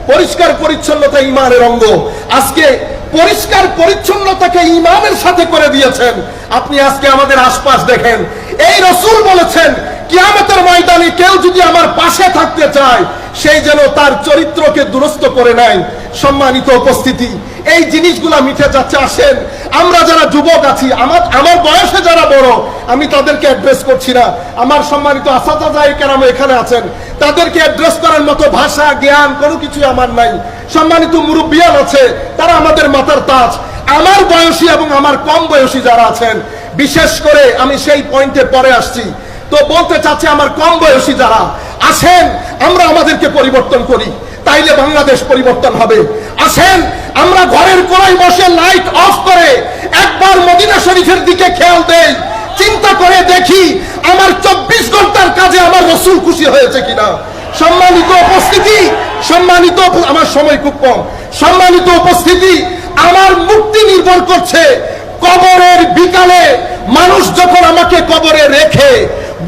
পরিষ্কার পরিচ্ছন্নতা ঈমানের অঙ্গ। আজকে পরিষ্কার পরিচ্ছন্নতাকে ঈমানের সাথে করে দিয়েছেন। আপনি আজকে আমাদের আশপাশ দেখেন, এই রাসূল বলেছেন কিয়ামতের ময়দানে কেউ যদি আমার পাশে থাকতে চায় সেই যেন তার চরিত্রকে দুরস্ত করে নেয়। সম্মানিত উপস্থিতি, এই জিনিসগুলা মিটে যাচ্ছে। আসেন আমরা যারা যুবক আছি, আমার বয়সে যারা বড়, আমি তাদেরকে অ্যাড্রেস করছি না, আমার সম্মানিত আসাতাজায়ে কেরাম এখানে আছেন, তাদেরকে অ্যাড্রেস করার মতো ভাষা জ্ঞান কোনো কিছু আমার নাই। সম্মানিত মুরব্বিয়ান আছে, তারা আমাদের মাথার তাজ। আমার বয়সী এবং আমার কম বয়সী যারা আছেন, বিশেষ করে আমি সেই পয়েন্টে পরে আসছি, তো বলতে চাচ্ছি আমার কম বয়সী যারা আসেন, আমরা আমাদেরকে পরিবর্তন করি, তাইলে বাংলাদেশ পরিবর্তন হবে। আসেন আমরা ঘরের কোণায় বসে লাইট অফ করে একবার মদিনা শরীফের দিকে খেয়াল দেই, চিন্তা করে দেখি আমার 24 ঘন্টার কাজে আমার রাসূল খুশি হয়েছে কিনা। সম্মানিত উপস্থিতি, আমার সময় খুব কম, সম্মানিত উপস্থিতি, আমার মুক্তি নির্ভর করছে কবরের বিকালে মানুষ যখন আমাকে কবরে রেখে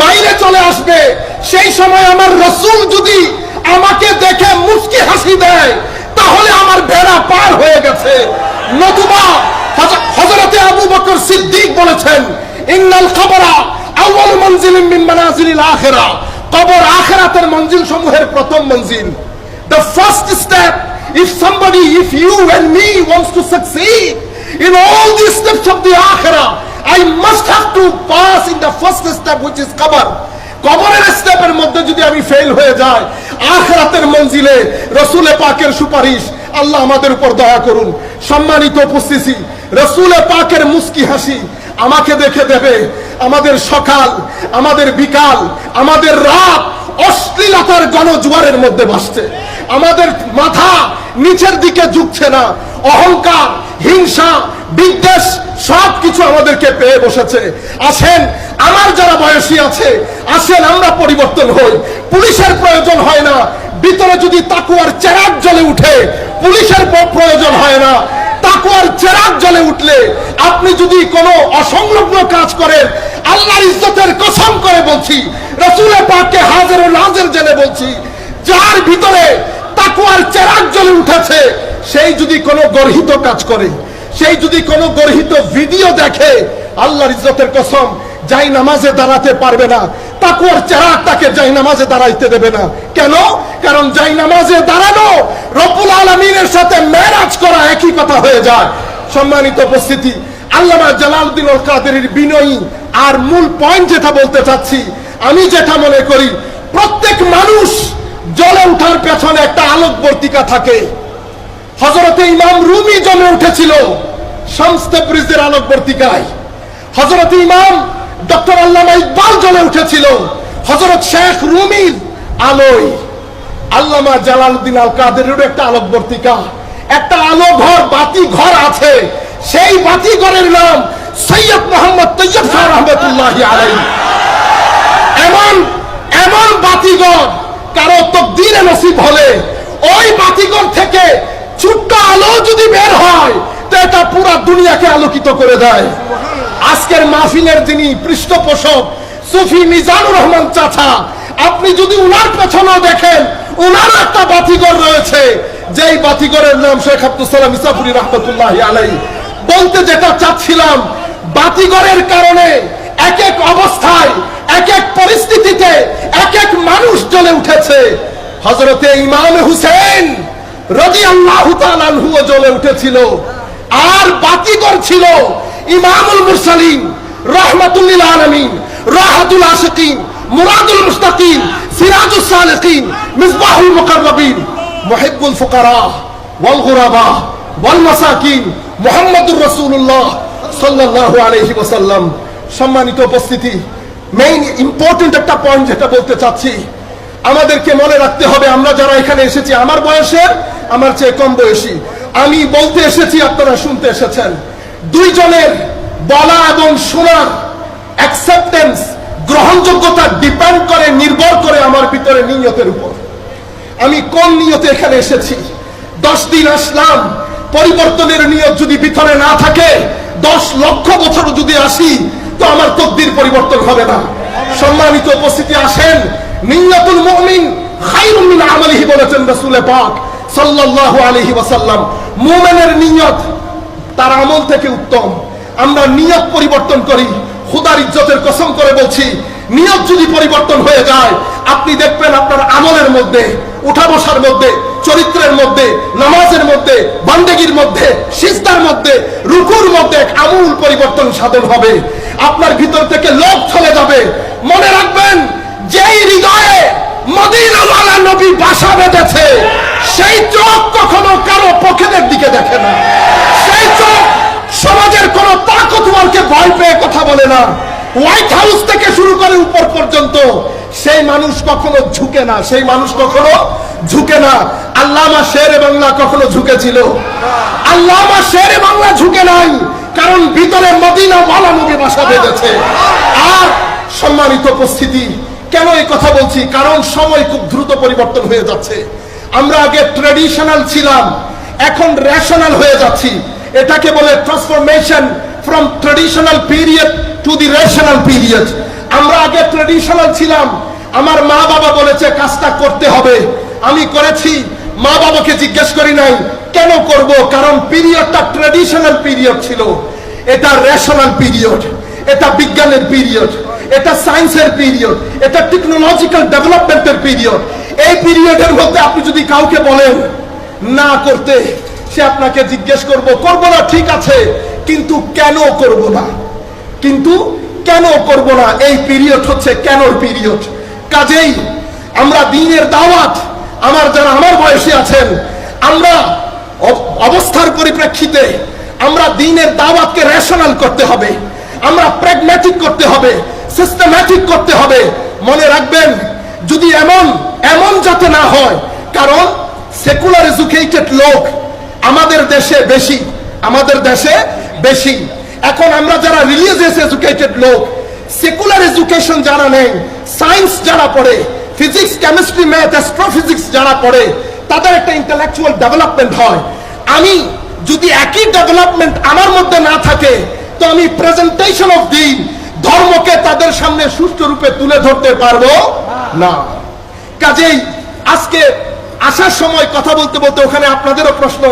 বাইরে চলে আসবে, সেই সময় আমার রাসূল যদি আমাকে দেখে মুস্কি হাসি দেয় তাহলে আমার বেড়া পার হয়ে গেছে। নতুবা হযরতে আবু বকর সিদ্দিক বলেছেন, ইন্নাল কবরা আউয়ালু মানজিলিন মিন মানাজিলিল আখিরাহ, কবর আখিরাতের মঞ্জিল সমূহের প্রথম মঞ্জিল। The first step, if you and me wants to succeed in all these steps of the akhirah, I must have to pass in the first step, which is কবর। কবরের স্টেপের মধ্যে যদি আমি ফেল হয়ে যাই, আখিরাতের মঞ্জিলে রাসূল পাকের সুপারিশ, আল্লাহ আমাদের উপর দয়া করুন। সম্মানিত উপস্থিতি, রাসূল পাকের মুস্কি হাসি আমাকে দেখে দেবে আমাদের সকাল, আমাদের বিকাল, আমাদের রাত অশ্লীলতার গণজোয়ারের মধ্যে ভাসছে। আমাদের মাথা নিচের দিকে ঝুঁকছে না, অহংকার, হিংসা, বিদ্বেষ সবকিছু আমাদেরকে পেয়ে বসেছে। আসেন আমার যারা বয়সী আছে, আসেন আমরা পরিবর্তন হই। পুলিশের প্রয়োজন হয় না, ভিতরে যদি তাকওয়ার চেরাগ জ্বলে উঠে পুলিশের প্রয়োজন হয় না। তাকওয়ার চেরাগ জ্বলে উঠলে আপনি যদি কোনো অসংলগ্ন কাজ করেন, আল্লাহর ইজ্জতের কসম করে বলছি, রাসূল পাককে হাজির ও নাজির জেনে বলছি, যার ভিতরে তাকওয়ার চেরাগ জ্বলে উঠেছে সেই যদি কোনো গর্হিত কাজ করে, সেই যদি কোনো গর্হিত ভিডিও দেখে, আল্লাহর ইজ্জতের কসম যাই নামাজে দাঁড়াতে পারবে না। তাকওয়ার চেরাগ তাকে যাই নামাজে দাঁড়াইতে দেবে না। কেন? কারণ যাই নামাজে দাঁড়ানো রব্বুল আলামিনের সাথে মেরাজ করা একই কথা হয়ে যায়। সম্মানিত উপস্থিতি, আল্লামা জালালউদ্দিন আল কাদেরীর বিনয়ী আর মূল পয়েন্ট যেটা বলতে চাচ্ছি, আমি যেটা মনে করি প্রত্যেক মানুষ জ্বলে ওঠার পেছনে একটা আলোকবর্তিকা থাকে। হযরতে ইমাম রুমি জমে উঠেছিল শামস তাবরিজের আলোকবর্তিকায়, হযরতে ইমাম ডক্টর আল্লামা ইকবাল জ্বলে উঠেছিল হযরত শেখ রুমির আলোয়। আল্লামা জালালউদ্দিন আল কাদেরীর একটা আলোকবর্তিকা, একটা আলো ঘর, বাতি ঘর আছে, সেই বাতি ঘরের নাম সৈয়দ মোহাম্মদ তৈয়ব শাহ রহমাতুল্লাহি আলাইহি। এমন বাতিঘর কারো তকদিরে নসিব হলে ওই বাতিঘর থেকে ছোট্ট আলো যদি বের হয় তো এটা পুরো দুনিয়াকে আলোকিত করে দেয়। আজকের মাহফিলের যিনি পৃষ্ঠপোষক সুফি মিজানুর রহমান চাচা, আপনি যদি উনার পেছনেও দেখেন, উনারও একটা বাতিঘর রয়েছে, যেই বাতিঘরের নাম শেখ আব্দুল সালাম ইসাপুরী রহমাতুল্লাহি আলাইহি। বলতে যেটা চাচ্ছিলাম, বাতিঘরের কারণে এক এক অবস্থায়, এক এক পরিস্থিতিতে এক এক মানুষ জ্বলে উঠেছে। হযরতে ইমাম হুসেন রাদিয়াল্লাহু তাআলা আনহু জ্বলে উঠেছিল। আর বাতিঘর ছিল ইমামুল মুরসালিন রাহমাতুল লিল আলামিন, রাহাতুল আশিকিন, মুরাদুল মুস্তাকিন, সিরাজুস সালিকিন, মিসবাহুল মুকাররাবিন, মুহিব্বুল ফুকারা ওয়াল গুরাবা ওয়াল মাসাকিন, মুহাম্মাদুর রাসূলুল্লাহ সাল্লাল্লাহু আলাইহি ওয়াসাল্লাম। সম্মানিত উপস্থিতি, মেইন ইম্পর্টেন্ট একটা পয়েন্ট যেটা বলতে চাচ্ছি, আমাদেরকে মনে রাখতে হবে আমরা যারা এখানে এসেছি, আমার বয়সের, আমার চেয়ে কম বয়সী, আমি বলতে এসেছি, আপনারা শুনতে এসেছেন। দুইজনের বলা এবং শোনার অ্যাকসেপ্টেন্স, গ্রহণযোগ্যতা ডিপেন্ড করে, নির্ভর করে আমার ভিতরে নিয়তের উপর। আমি কোন নিয়তে এখানে এসেছি। 10 দিন আসলাম, পরিবর্তনের নিয়ত যদি ভিতরে না থাকে, 10 লক্ষ বছর যদি আসি তো আমার তকদির পরিবর্তন হবে না। সম্মানিত উপস্থিতি, আসেন, নিয়তুল মুমিন খায়রুম মিন আমালিহি বলেছেন রাসূল পাক সাল্লাল্লাহু আলাইহি ওয়াসাল্লাম। মুমিনের নিয়ত তার আমল থেকে উত্তম। আমরা নিয়ত পরিবর্তন করি, খোদার ইজ্জতের কসম করে বলছি, নিয়ত যদি পরিবর্তন হয়ে যায়, আপনি দেখবেন আপনার আমলের মধ্যে, উঠা বসার মধ্যে, চরিত্রের মধ্যে, নামাজের মধ্যে, বান্দেগীর মধ্যে, সিজদার মধ্যে, রুকুর মধ্যে এক আমূল পরিবর্তন সাধন হবে। আপনার ভিতর থেকে লোভ চলে যাবে। মনে রাখবেন, যেই হৃদয়ে মদিনাওয়ালা নবী বাসা বেঁধেছে, সেই চোখ কখনো কারো পকেটের দিকে দেখে না। সেই চোখ সমাজের কোন তাকতওয়ারকে ভয় পেয়ে কথা বলে না। হোয়াইট হাউস থেকে শুরু করে উপর পর্যন্ত সেই মানুষ কখনো ঝুঁকে না, সেই মানুষ কখনো ঝুঁকে না। আল্লামা শেরে বাংলা কখনো ঝুঁকেছিল? আল্লামা শেরে বাংলা ঝুঁকে নাই, কারণ ভিতরে মদিনাওয়ালা নবী বাসা বেঁধেছে। আর সম্মানিত উপস্থিতি, কেন এই কথা বলছি? কারণ সময় খুব দ্রুত পরিবর্তন হয়ে যাচ্ছে। আমরা আগে ট্র্যাডিশনাল ছিলাম, এখন রেশনাল হয়ে যাচ্ছি। এটাকে বলে transformation from traditional period to the rational period. আমরা আগে ট্র্যাডিশনাল ছিলাম, আমার মা বাবা বলেছে কাজটা করতে হবে, আমি করেছি, মা বাবাকে জিজ্ঞেস করি নাই কেন করব, কারণ পিরিয়ডটা ট্র্যাডিশনাল পিরিয়ড ছিল। এটা রেশনাল পিরিয়ড, এটা বিজ্ঞানের পিরিয়ড, এটা সায়েন্সের পিরিয়ড, এটা টেকনোলজিক্যাল ডেভেলপমেন্টের পিরিয়ড। এই পিরিয়ডের মধ্যে আপনি যদি কাউকে বলেন না করতে, সে আপনাকে জিজ্ঞেস করব না, ঠিক আছে, কিন্তু কেন করব না? কিন্তু কেন করব না? এই পিরিয়ড হচ্ছে কেনর পিরিয়ড। কাজেই আমরা দ্বীনের দাওয়াত, যারা আমার বয়সী আছেন, আমরা অবস্থার পরিপ্রেক্ষিতে আমরা দ্বীনের দাওয়াতকে রেশনাল করতে হবে, আমরা প্র্যাগম্যাটিক করতে হবে, সিস্টেম্যাটিক করতে হবে। মনে রাখবেন, যদি এমন যাতে না হয়, কারণ সেকুলার এডুকেটেড লোক আমাদের দেশে বেশি। এখন আমরা যারা রিলিজিয়াস এডুকেটেড লোক, সেকুলার এডুকেশন যারা নেই, সায়েন্স যারা পড়ে, ফিজিক্স, কেমিস্ট্রি, ম্যাথ, অ্যাস্ট্রোফিজিক্স যারা পড়ে, তাদের একটা ইন্টেলেকচুয়াল ডেভেলপমেন্ট হয়। আমি যদি একই ডেভেলপমেন্ট আমার মধ্যে না থাকে, তো আমি প্রেজেন্টেশন অফ দ্বীন, ধর্মকে তাদের সামনে সুষ্ঠু রূপে তুলে ধরতে পারবো না। কাজেই আজকে আসার সময় কথা বলতে বলতে ওখানে আপনাদেরও প্রশ্ন,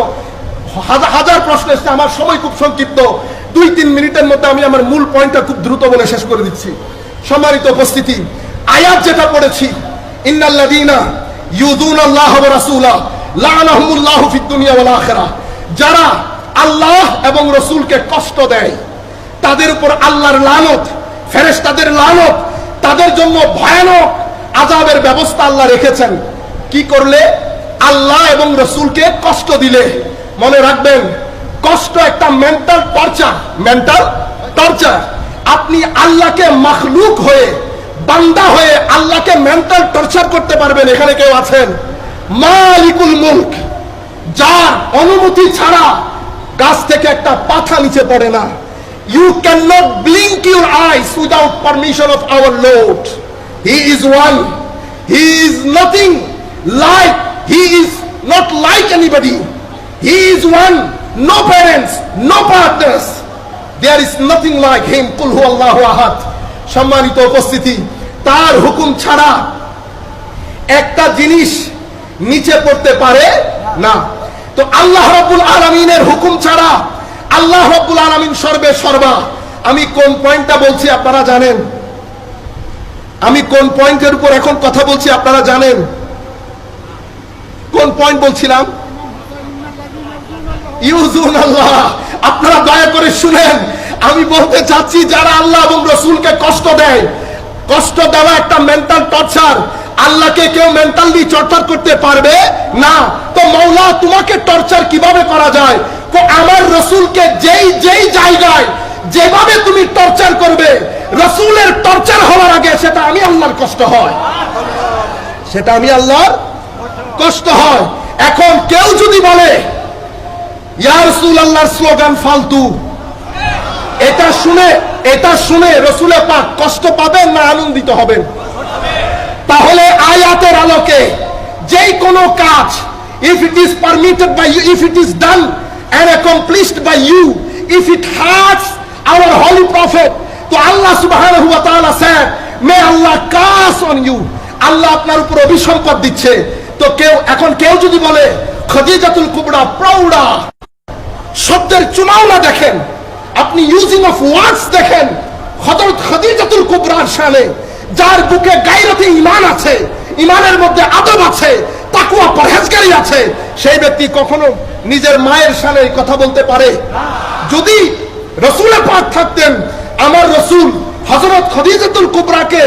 হাজার প্রশ্ন এসছে। আমার সময় খুব সংক্ষিপ্ত, 2-3 মিনিটের মধ্যে আমি আমার মূল পয়েন্টটা খুব দ্রুত বলে শেষ করে দিচ্ছি। সম্মানিত উপস্থিতি, আয়াত যেটা পড়েছি, ইন্নাল্লাযীনা ইউযুনাল্লাহা ওয়া রাসূলা লা'নাহুমুল্লাহু ফিদ দুনিয়া ওয়াল আখিরাহ। যারা আল্লাহ এবং রাসূলকে কষ্ট দেয়, তাদের উপর আল্লাহর লানত, ফেরেশতাদের লানত, তাদের জন্য ভয়ানক আযাবের ব্যবস্থা আল্লাহ রেখেছেন। কি করলে? আল্লাহ এবং রাসূলকে কষ্ট দিলে। মনে রাখবেন, কষ্ট একটা মেন্টাল টর্চার। আপনি আল্লাহকে মাখলুক হয়ে, বান্দা হয়ে আল্লাহকে মেন্টাল টর্চার করতে পারবেন? এখানে কেউ আছেন? মালিকুল মুলক, যার অনুমতি ছাড়া গাছ থেকে একটা পাতা নিচে পড়ে না। You cannot blink your eyes without permission of our Lord. He is one. He is nothing like, he is not like anybody. He is one. No parents, no partners. There is nothing like him. Qul huwallahu ahad. সম্মানিত উপস্থিতি, তার হুকুম ছাড়া একটা জিনিস নিচে পড়তে পারে না। তো আল্লাহ রাব্বুল আলামিনের হুকুম ছাড়া, আল্লাহ রাব্বুল আলামিন সর্বে সর্বা। আমি কোন পয়েন্টটা বলছি আপনারা জানেন? আমি কোন পয়েন্টের উপর এখন কথা বলছি আপনারা জানেন? কোন পয়েন্ট বলছিলাম? ইউযুনাল্লাহ। আপনারা দয়া করে শুনেন, আমি বলতে চাচ্ছি, যারা আল্লাহ এবং রাসূলকে কষ্ট দেয়, কষ্ট দেওয়া একটা মেন্টাল টর্চার। আল্লাহকে কেউ মেন্টালি টর্চার করতে পারবে না। তো মাওলা, তোমাকে টর্চার কিভাবে করা যায়? তো আমার রাসূলকে যেই জায়গায় যেভাবে তুমি টর্চার করবে, রাসূলের টর্চার হওয়ার আগে সেটা আমি আল্লাহর কষ্ট হয়, সেটা আমি আল্লাহর কষ্ট হয়। এখন কেউ যদি বলে ইয়া রাসূলুল্লাহর স্লোগান ফালতু, এটা শুনে রাসূলে পাক কষ্ট পাবেন না আনন্দিত হবেন? তাহলে আয়াতের আলোকে যেই কোনো কাজ, if it is permitted by you, if it is done and accomplished by you, if it hurts our holy prophet, তো আল্লাহ সুবহানাহু ওয়া তাআলা said, may Allah curse on you, আল্লাহ আপনার উপর অভিসম্পদ দিচ্ছে। তো কেউ যদি বলে খাদিজাতুল কুবরা প্রৌঢ়া, শব্দের চুনাওনা দেখেন আপনি, ইউজিং অফ ওয়ার্ডস দেখেন। হযরত খাদিজাতুল কুবরার শানে, যার বুকে গায়রতে ঈমান আছে, ঈমানের মধ্যে আদব আছে, তাকওয়া পরহেজগারি আছে, সেই ব্যক্তি কখনো নিজের মায়ের শানে কথা বলতে পারে? যদি রাসূল পাক থাকতেন, আমার রাসূল হযরত খাদিজাতুল কুবরাকে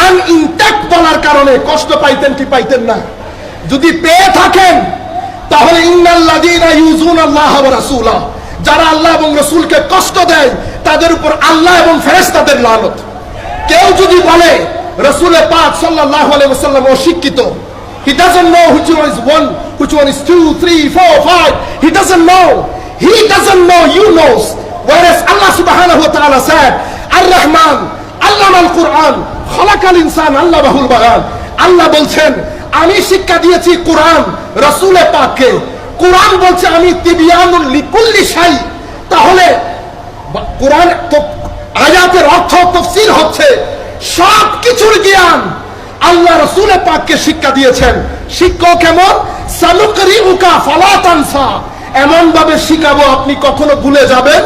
আনইনট্যাক্ট বলার কারণে কষ্ট পাইতেন কি পাইতেন না? যদি পেয়ে থাকেন তাহলে ইন্নাল্লাযীনা ইউযুনাল্লাহ ওয়া রাসূলা, যারা আল্লাহ এবং রাসূলকে কষ্ট দেয় তাদের উপর আল্লাহ এবং ফেরেশতাদের লানত। কেউ যদি বলে রাসূল পাক সাল্লাল্লাহু আলাইহি ওয়াসাল্লাম অশিক্ষিত, he doesn't know which one is 1, which one is 2, 3, 4, 5, he doesn't know, you knows. Whereas Allah subhanahu wa ta'ala said, ar-Rahman allama al-Quran khalaqal insan allamahul bayan, আল্লাহ বলছেন আমি শিক্ষা দিয়েছি কোরআন রাসূল পাককে। কোরআন বলছে আমি তিবিয়ানুল লিকুল্লি শাই। তাহলে কোরআন আয়াতের অর্থ তাফসীর হচ্ছে সব কিছুর জ্ঞান আল্লাহ রাসূল পাককে শিক্ষা দিয়েছেন। শিক্ষক কেমন? সানুকরিউকা ফালা তানসা, এমন ভাবে শিখাবো আপনি কখনো ভুলে যাবেন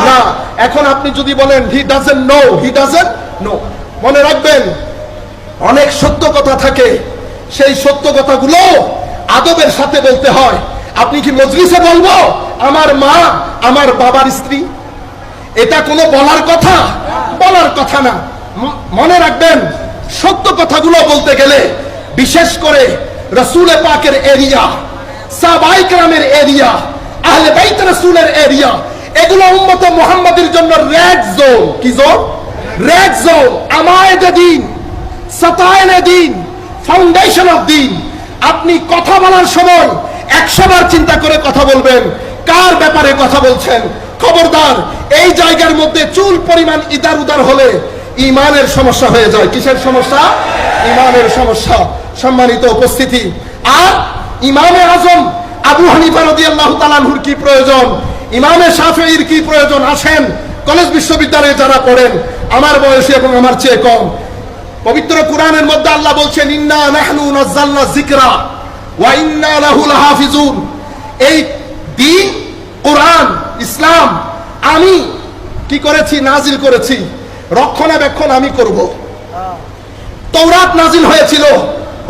না। এখন আপনি যদি বলেন হি ডাজন্ট নো, মনে রাখবেন অনেক সত্য কথা থাকে, সেই সত্য কথাগুলো আদবের সাথে বলতে হয়। আপনি কি মজলিসে বলবো আমার মা আমার বাবার স্ত্রী? এটা কোনো বলার কথা? বলার কথা না। মনে রাখবেন সত্য কথাগুলো বলতে গেলে বিশেষ করে রাসূল পাকের এরিয়া, সাহাবায়ে কেরামের এরিয়া, আহলে বাইত রাসূলের এরিয়া, এগুলো উম্মতে মুহাম্মাদের জন্য রেড জোন। কি জোন? Red zone. আমায়েদ দ্বীন, সাতায়েনে দ্বীন, ফাউন্ডেশন অফ দ্বীন। আপনি কথা বলার সময় 100 বার চিন্তা করে কথা বলবেন কার ব্যাপারে কথা বলছেন। খবরদার, এই জায়গার মধ্যে চুল পরিমাণ ইদার উদার হলে ঈমানের সমস্যা হয়ে যায়। কিসের সমস্যা? ঈমানের সমস্যা। সম্মানিত উপস্থিতি, আর ইমামে আজম আবু হানিফা রাদিয়াল্লাহু তাআলা আনহুর কি প্রয়োজন, ইমামে শাফিঈর কি প্রয়োজন? আসেন, কলেজ বিশ্ববিদ্যালয়ে যারা পড়েন, আমার বয়সী এবং আমার চেয়ে কম, পবিত্র কোরআনের মধ্যে আল্লাহ বলছেন ইন্না নাহনু নাযালনা যিকরা ওয়া ইন্না লাহু লাহাফিজুন। এই দ্বীন, কোরআন, ইসলাম আমি কি করেছি? নাজিল করেছি, রক্ষণাবেক্ষণ আমি করব। তাওরাত নাজিল হয়েছিল,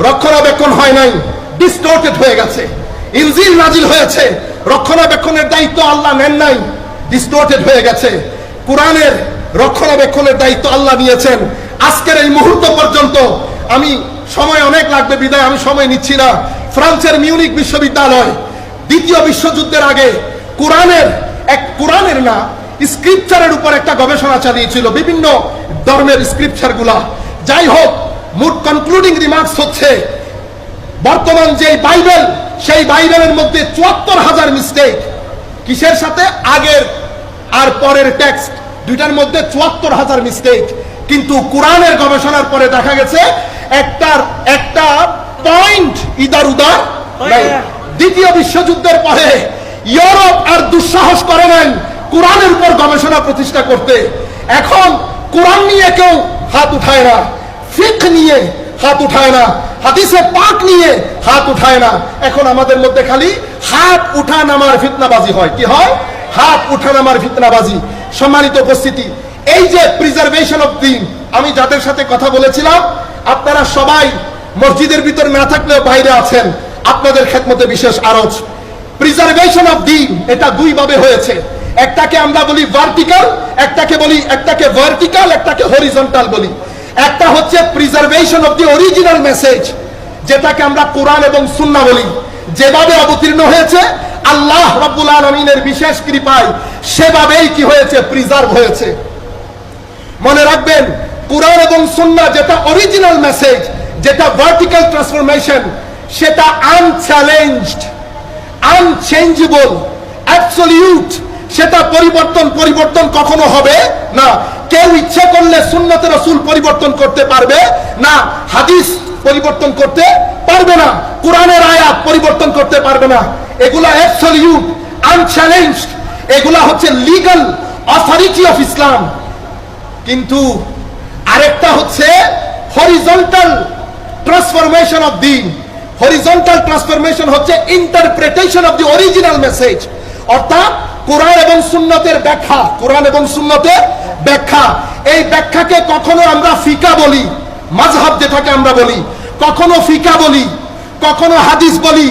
রক্ষণাবেক্ষণ হয় নাই, ডিসটর্টেড হয়ে গেছে। ইনজিল নাজিল হয়েছে, রক্ষণাবেক্ষণের দায়িত্ব আল্লাহ নেন নাই, ডিসটর্টেড হয়ে গেছে। কোরআনের রক্ষণাবেক্ষণের দায়িত্ব আল্লাহ নিয়েছেন। আজকের এই মুহূর্ত পর্যন্ত, আমি সময় অনেক লাগবে বিদায় আমি সময় নিচ্ছি না, ফ্রান্সের মিউনিক বিশ্ববিদ্যালয় দ্বিতীয় বিশ্বযুদ্ধের আগে কোরআনের না স্ক্রিপচারের উপর একটা গবেষণা চালিয়েছিল, বিভিন্ন ধর্মের স্ক্রিপচার গুলা। যাই হোক, মোট কনক্লুডিং রিমার্কস হচ্ছে বর্তমান যে বাইবেল, সেই বাইবেলের মধ্যে ৭৪,০০০ মিস্টেক। কিসের সাথে? আগের আর পরের টেক্সট দুইটার মধ্যে ৭৪,০০০ মিস্টেক। কিন্তু কোরআনের গবেষণার পরে দেখা গেছে একটা পয়েন্ট ইদার উদার নাই। দ্বিতীয় বিশ্বযুদ্ধের পরে ইউরোপ আর দুঃসাহস করে নাই কোরআনের উপর গবেষণা প্রতিষ্ঠা করতে। এখন কোরআন নিয়ে কেউ হাত উঠায় না, ফিকহ নিয়ে হাত উঠায় না, হাদিসে পাক নিয়ে হাত উঠায় না। এখন আমাদের মধ্যে খালি হাত উঠা নামার ফিতনাবাজি হয়। কি হয়? হাত উঠা নামার ফিতনাবাজি। সম্মানিত উপস্থিতি, এই যে প্রিজার্ভেশন অফ দ্বীন, আমি যাদের সাথে কথা বলেছিলাম আপনারা সবাই মসজিদের ভিতর না থাকলেও বাইরে আছেন, আপনাদের খেদমতে বিশেষ আরজ। প্রিজার্ভেশন অফ দ্বীন এটা দুই ভাবে হয়েছে। একটাকে আমরা বলি ভার্টিক্যাল, একটাকে ভার্টিক্যাল, একটাকে হরিজন্টাল বলি। একটা হচ্ছে preservation of the original message, যেটাকে আমরা কোরআন এবং সুন্নাহ বলি। যেভাবে অবতীর্ণ হয়েছে আল্লাহ রাব্বুল আলামিনের বিশেষ কৃপায়, সেভাবেই কি হয়েছে? প্রিজার্ভ হয়েছে। মনে রাখবেন, কোরআন এবং সুন্নাহ যেটা অরিজিনাল মেসেজ, যেটা ভার্টিক্যাল ট্রান্সফরমেশন, সেটা আনচ্যালেঞ্জড, আনচেঞ্জেবল, অ্যাবসলিউট। সেটা পরিবর্তন কখনো হবে না। কেউ ইচ্ছা করলে সুন্নতে রাসূল পরিবর্তন করতে পারবে না, হাদিস পরিবর্তন করতে পারবে না, কোরআনের আয়াত পরিবর্তন করতে পারবে না। এগুলা অ্যাবসলিউট, আনচ্যালেঞ্জড, এগুলা হচ্ছে লিগ্যাল অথরিটি অফ ইসলাম। কিন্তু আরেকটা হচ্ছে horizontal transformation of Din. Horizontal transformation হচ্ছে interpretation of the original message, অর্থাৎ কোরআন এবং সুন্নতের ব্যাখ্যা, কোরআন এবং সুন্নতের ব্যাখ্যা। এই ব্যাখ্যাকে কখনো আমরা ফিকা বলি, মাযহাব যেটাকে আমরা বলি, কখনো ফিকা বলি, কখনো হাদিস বলি,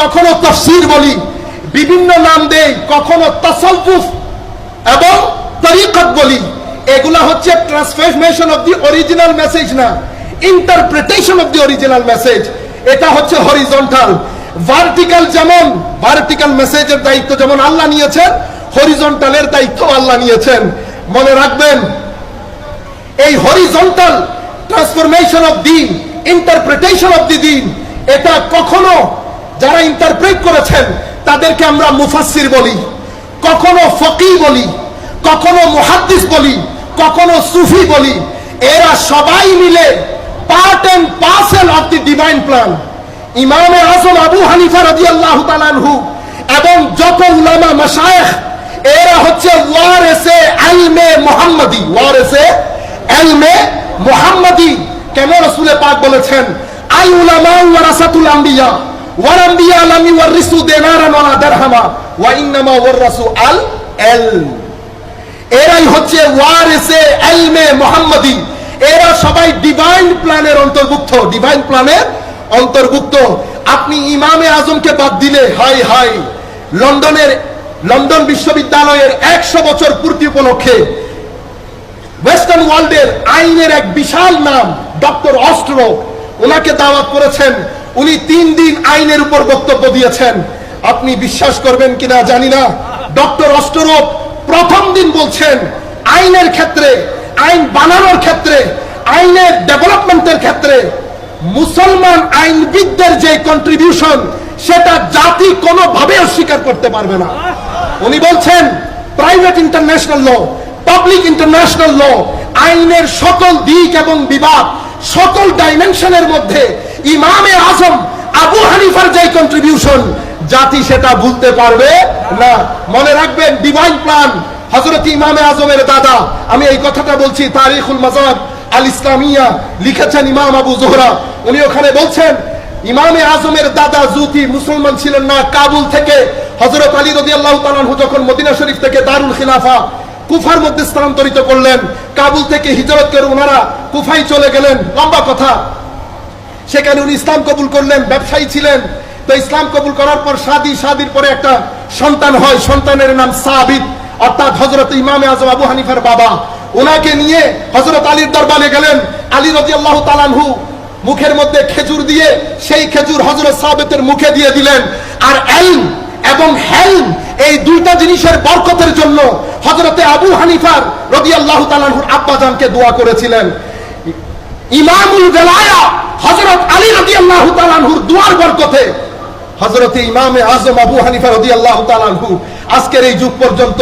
কখনো তাফসীর বলি, বিভিন্ন নাম দেই, কখনো তাসাউফ এবং তরিকত বলি। এগুলা হচ্ছে transformation of the original message না, interpretation of the original message. এটা হচ্ছে হরিজন্টাল। ভার্টিক্যাল, যেমন ভার্টিক্যাল মেসেজের দায়িত্ব যেমন আল্লাহ নিয়েছেন, হরিজন্টালের দায়িত্ব আল্লাহ নিয়েছেন। মনে রাখবেন, এই হরিজন্টাল ট্রান্সফরমেশন অফ দিন, ইন্টারপ্রিটেশন অফ দি দিন, এটা কখনো যারা ইন্টারপ্রেট করেছেন তাদেরকে আমরা মুফাসসির বলি, কখনো ফকিহ বলি, কখনো মুহাদ্দিস বলি, কখনো সুফি বলি। এরা সবাই মিলে part and parcel of the divine plan. ইমামে আযম আবু হানিফা রাদিয়াল্লাহু তাআলা আনহু এবং যত উলামা মাশায়েখ, এরা হচ্ছে ওয়ারিসে ইলমে মুহাম্মাদি, ওয়ারিসে ইলমে মুহাম্মাদি। কেন রাসূল পাক বলেছেন, আল উলামা ওয়ারাসাতুল আম্বিয়া ওয়াল আম্বিয়া লাম ইওয়ারিসু দিনারান ওয়ালা দিরহামা ওয়া ইন্নামা ওয়ারাসু আল ইলম। এরাই হচ্ছে ওয়ারিসে ইলমে মুহাম্মাদি। এরা সবাই ডিভাইন প্ল্যানের অন্তর্ভুক্ত, ডিভাইন প্ল্যানের অন্তর্ভুক্ত। আপনি ইমামে আজমকে বাদ দিলে, হাই হাই, লন্ডন বিশ্ববিদ্যালয়ের 100 বছর পূর্তি উপলক্ষে ওয়েস্টার্ন ওয়ার্ল্ডের আইনের এক বিশাল নাম ডক্টর অস্ট্রো, ওনাকে দাওয়াত করেছেন। উনি 3 দিন আইনের উপর বক্তব্য দিয়েছেন। আপনি বিশ্বাস করবেন কিনা জানি না, ডক্টর অস্ট্রো প্রথম দিন বলছেন আইনের ক্ষেত্রে, আইন বানানোর ক্ষেত্রে, আইনের ডেভেলপমেন্টের ক্ষেত্রে মুসলমান আইনবিদদের যে কন্ট্রিবিউশন, সেটা জাতি কোনোভাবে অস্বীকার করতে পারবে না। উনি বলছেন private international law, public international law, আইনের সকল দিক এবং বিভাগ, সকল ডাইমেনশনের মধ্যে ইমামে আজম আবু হানিফার যে কন্ট্রিবিউশন, জাতি সেটা ভুলতে পারবে না। মনে রাখবেন, ডিভাইন প্ল্যান হযরত ইমামে আজমের দাদা, আমি এই কথাটা বলছি, তারিখুল মাযহাব আল ইসলামিয়া লিখেছেন ইমাম আবু জোহরা। উনি ওখানে বলছেন ইমামে আজমের দাদা জুতি মুসলমান ছিলেন না। কাবুল থেকে হযরত আলী রাদিয়াল্লাহু তাআলা আনহু যখন মদিনা শরীফ থেকে দারুল খিলাফা কুফার মধ্যে স্থানান্তরিত করলেন, কাবুল থেকে হিজরত করে ওনারা কুফায় চলে গেলেন, লম্বা কথা। সেখানে উনি ইসলাম কবুল করলেন, ব্যবসায়ী ছিলেন। তো ইসলাম কবুল করার পর শাদির পরে একটা সন্তান হয়, সন্তানের নাম সাবিত, অর্থাৎ হযরত ইমামে আজম আবু হানিফার বাবা। ওনাকে নিয়ে হযরত আলীর দরবারে গেলেন। আলী রাদিয়াল্লাহু তাআলা আনহু মুখের মধ্যে খেজুর দিয়ে সেই খেজুর হযরত সাবিতের মুখে দিয়ে দিলেন। আর ইলম এবং হেলম, এই দুইটা জিনিসের বরকতের জন্য হযরতে আবু হানিফার রাদিয়াল্লাহু তাআলা আনহুর আব্বাজানকে দোয়া করেছিলেন। ইমামুল ওয়ালায়া হযরত আলী রাদিয়াল্লাহু তাআলা আনহুর দোয়ার বরকতে হযরতে ইমামে আজম আবু হানিফা রাদিয়াল্লাহু তাআলা আনহু আজকের এই যুগ পর্যন্ত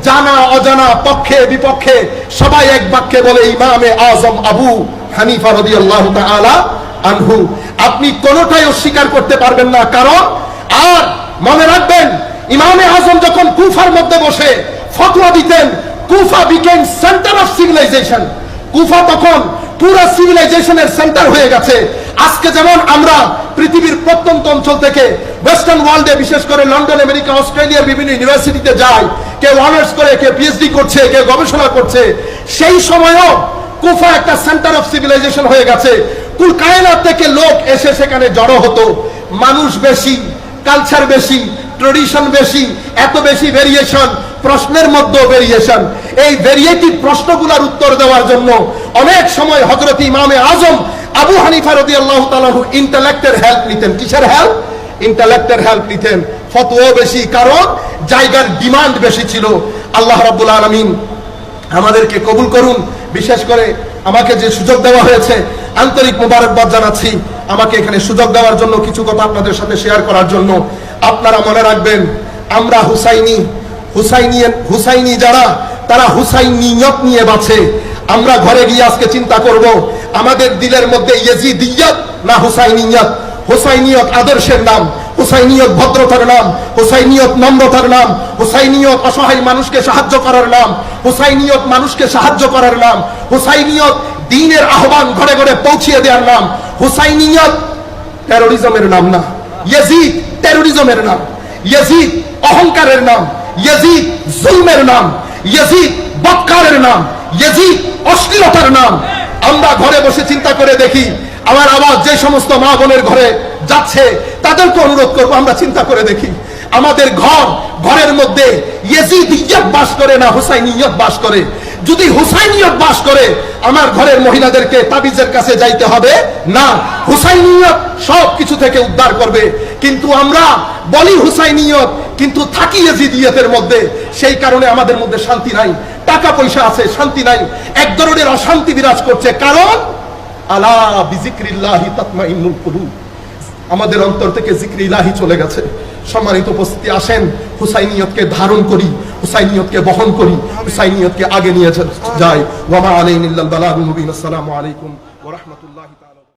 জানা অজানা, পক্ষে বিপক্ষে সবাই এক বাক্যে বলে ইমামে আজম আবু হানিফা রাদিয়াল্লাহু তাআলা আনহু। আপনি কোনোটাই অস্বীকার করতে পারবেন না, কারণ আর মনে রাখবেন, ইমামে আজম যখন কুফার মধ্যে বসে ফতোয়া দিতেন, কুফা বিকেম সেন্টার অফ সিভিলাইজেশন। কুফা তখন পুরো সিভিলাইজেশনের সেন্টার হয়ে গেছে। আজকে যেমন আমরা পৃথিবীর প্রত্যন্ত অঞ্চল থেকে ওয়েস্টার্ন ওয়ার্ল্ডে, বিশেষ করে লন্ডন, আমেরিকা, অস্ট্রেলিয়ার বিভিন্ন ইউনিভার্সিটিতে যায়, কেউ অনার্স করে, কেউ পিএইচডি করছে, কেউ গবেষণা করছে, সেই সময়ও কুফা একটা সেন্টার অফ সিভিলাইজেশন হয়ে গেছে। কুল কায়নাত থেকে লোক এসে সেখানে জড়ো হতো। মানুষ বেশি, কালচার বেশি, ট্রেডিশন বেশি, এত বেশি ভেরিয়েশন, প্রশ্নের মধ্যে ভেরিয়েশন। এই ভেরিয়েটিভ প্রশ্নগুলোর উত্তর দেওয়ার জন্য অনেক সময় হযরত ইমামে আজম আবু হানিফা রাদিয়াল্লাহু তাআলা আনহু ইন্টেলেক্টের হেল্প নিতেন। কিসের হেল্প? ইন্টেলেক্টের হেল্প নিতেন। ফতোয়া বেশি, কারণ জায়গার ডিমান্ড বেশি ছিল। আল্লাহ রাব্বুল আলামিন আমাদেরকে কবুল করুন। বিশেষ করে আমাকে যে সুযোগ দেওয়া হয়েছে, আন্তরিক মোবারকবাদ জানাচ্ছি আমাকে এখানে সুযোগ দেওয়ার জন্য, কিছু কথা আপনাদের সাথে শেয়ার করার জন্য। আপনারা মনে রাখবেন, আমরা হুসাইনি যারা, তারা হুসাইনিয়ত নিয়ে বাঁচে। আমরা ঘরে গিয়ে আজকে চিন্তা করব, আমাদের দিলের মধ্যে ইয়াজিদিয়ত না হুসাইনিয়ত। হুসাইনিয়ত আদর্শের নাম, হুসাইনিয়ত ভদ্রতার নাম, হুসাইনিয়ত নম্রতার নাম, হুসাইনিয়ত অসহায় মানুষকে সাহায্য করার নাম, হুসাইনিয়ত মানুষকে সাহায্য করার নাম, হুসাইনিয়ত দ্বীনের আহ্বান ঘরে ঘরে পৌঁছিয়ে দেওয়ার নাম, হুসাইনিয়ত টেরোরিজমের নাম না, ইয়াজিদ টেরোরিজমের নাম, ইয়াজিদ অহংকারের নাম, ইয়াজিদ জুলমের নাম, ইয়াজিদ বৎকারের নাম, ইয়াজিদ অশ্লীলতার নাম। আমরা ঘরে বসে চিন্তা করে দেখি, আমার আওয়াজ যে সমস্ত মা বোনের ঘরে যাচ্ছে তাদেরকে অনুরোধ করবো, আমরা চিন্তা করে দেখি আমাদের ঘরের মধ্যে ইয়াজিদিয়ত বাস করে না হুসাইনিয়ত বাস করে? যদি হুসাইনিয়ত বাস করে আমার ঘরের মহিলাদেরকে তাবিজের কাছে যাইতে হবে না, হুসাইনিয়ত সব কিছু থেকে উদ্ধার করবে। কিন্তু আমরা বলি হুসাইনিয়ত কিন্তু থাকি ইয়াজিদিয়তের মধ্যে, সেই কারণে আমাদের মধ্যে শান্তি নাই। টাকা পয়সা আছে, শান্তি নাই, এক ধরনের অশান্তি বিরাজ করছে। কারণ আলা বিজিক্রিল্লাহি তাতমাইন্নুল কুলুব, আমাদের অন্তর থেকে জিক্র ইলাহি চলে গেছে। সম্মানিত উপস্থিতি, আসেন হুসাইনিয়তকে ধারণ করি, হুসাইনিয়তকে বহন করি, হুসাইনিয়তকে আগে নিয়ে যাই। ওয়া মা আলাইনা ইল্লাল বালাগুল মুবিন। আসসালামু আলাইকুম ওয়া রাহমাতুল্লাহি।